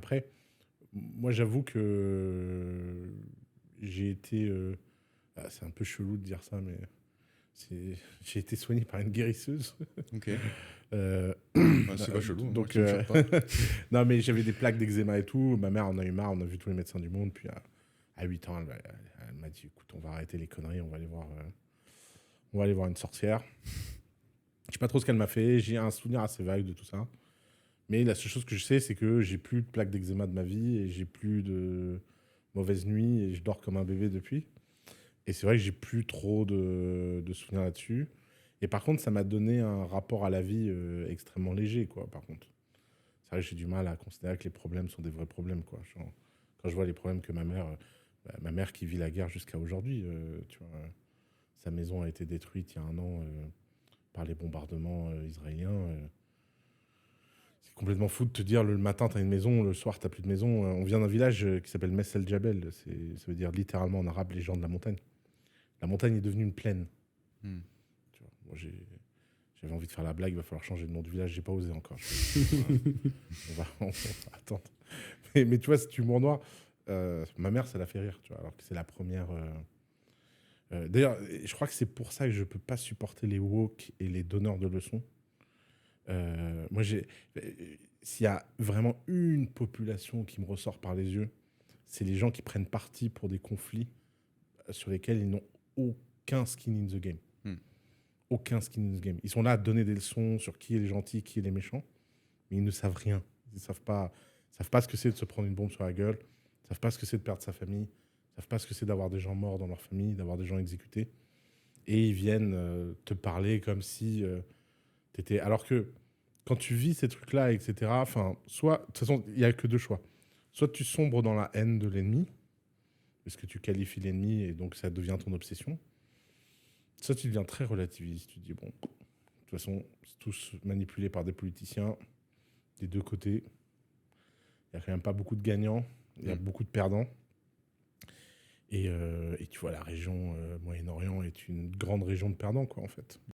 Après, moi, j'avoue que j'ai été... c'est un peu chelou de dire ça, mais j'ai été soigné par une guérisseuse. Ok. Euh, C'est pas chelou, moi, donc, tu me choques pas. non, mais j'avais des plaques d'eczéma et tout. Ma mère en a eu marre, on a vu tous les médecins du monde. Puis à 8 ans, elle m'a dit, écoute, on va arrêter les conneries, on va aller voir une sorcière. Je sais pas trop ce qu'elle m'a fait, j'ai un souvenir assez vague de tout ça. Mais la seule chose que je sais, c'est que j'ai plus de plaques d'eczéma de ma vie et j'ai plus de mauvaises nuits et je dors comme un bébé depuis. Et c'est vrai que j'ai plus trop de souvenirs là-dessus. Et par contre, ça m'a donné un rapport à la vie extrêmement léger, quoi, par contre. C'est vrai que j'ai du mal à considérer que les problèmes sont des vrais problèmes, quoi. Genre, quand je vois les problèmes que ma mère qui vit la guerre jusqu'à aujourd'hui, tu vois, sa maison a été détruite il y a un an par les bombardements israéliens. C'est complètement fou de te dire le matin t'as une maison, le soir t'as plus de maison. On vient d'un village qui s'appelle Mess El Jabel. Ça veut dire littéralement en arabe les gens de la montagne. La montagne est devenue une plaine. Hmm. Tu vois, moi j'avais envie de faire la blague, il va falloir changer de nom de village, j'ai pas osé encore. On va attendre. Mais tu vois, cet humour noir, ma mère ça l'a fait rire, tu vois, alors que c'est la première. D'ailleurs, je crois que c'est pour ça que je peux pas supporter les woke et les donneurs de leçons. Moi, s'il y a vraiment une population qui me ressort par les yeux, c'est les gens qui prennent parti pour des conflits sur lesquels ils n'ont aucun skin in the game. Hmm. Aucun skin in the game. Ils sont là à donner des leçons sur qui est les gentils, qui est les méchants, mais ils ne savent rien. Ils savent pas ce que c'est de se prendre une bombe sur la gueule, ils savent pas ce que c'est de perdre sa famille, ils savent pas ce que c'est d'avoir des gens morts dans leur famille, d'avoir des gens exécutés. Et ils viennent te parler comme si t'étais... Alors que quand tu vis ces trucs-là, etc., enfin, soit, de toute façon, il n'y a que deux choix. Soit tu sombres dans la haine de l'ennemi, parce que tu qualifies l'ennemi et donc ça devient ton obsession. Soit tu deviens très relativiste. Tu te dis, bon, de toute façon, c'est tous manipulés par des politiciens des deux côtés. Il n'y a quand même pas beaucoup de gagnants, il y a beaucoup de perdants. Et tu vois, la région Moyen-Orient est une grande région de perdants, quoi, en fait.